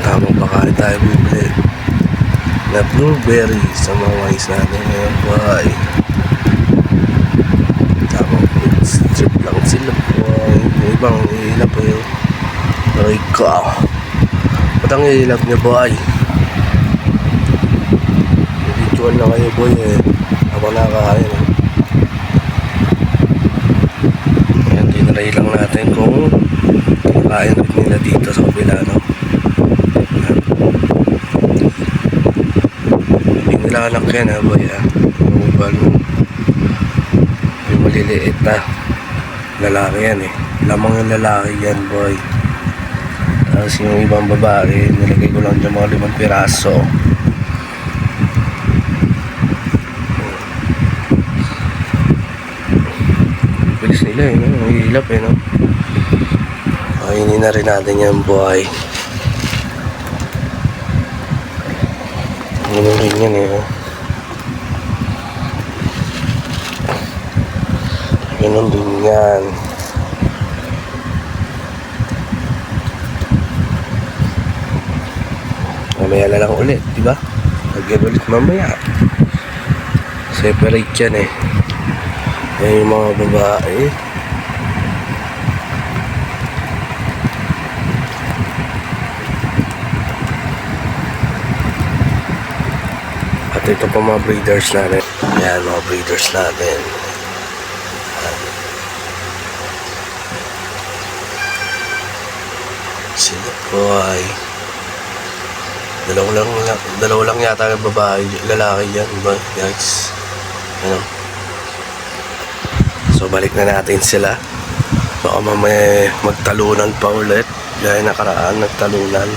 Tamang pakain tayo bibili na blueberry sa mga mais natin ngayon boy. Tamang food strip lang sila boy. Yung ibang ilap eh. Aray ka. Ba't ang ilap niya boy? Videoan na kayo boy eh. Habang nakakain eh. Ayan, tinry lang natin kung kinakain rin nila dito sa kabila, no? Hindi nila anak yan ha boy ha. Yung maliliit na lalaki yan eh. Lamang yung lalaki yan boy. Tapos yung ibang babae nilagay ko lang dyan mga 5 piraso. Bilis nila eh, no? Mahilap eh, no? Kainin na rin natin yan boy. Ano rin yan eh, no? Ganun din yan. Mamaya na lang ulit, diba? Lagyan ulit mamaya. Separate yan eh. Yan yung mga babae. At ito pa mga breeders natin. Yan mga breeders natin. Sila po ay dalawa lang yata yung babae, lalaki yan, diba guys? Ano? So balik na natin sila. Baka mamaya magtalunan pa ulit. Gaya nakaraan, nagtalunan.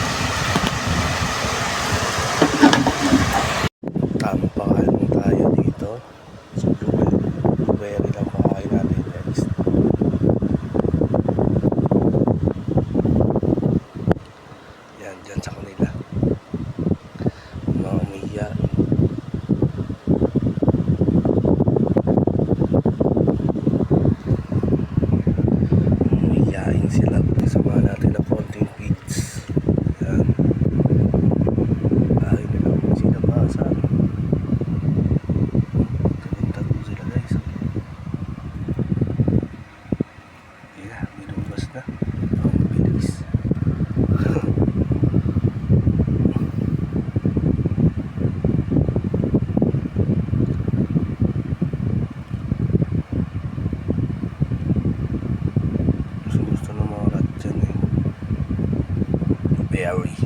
Tama pa kain tayo dito. So blueberry lang pakain natin guys. Yan, dyan sa kanila. Mga umiyak. Umiyain sila. Kasama natin na konting feeds. Yan. Ay, nalaman sila ba sa talong sila guys. Yeah, binubas na. Ang bilis. Gusto ng mga rat dyan eh. Berry.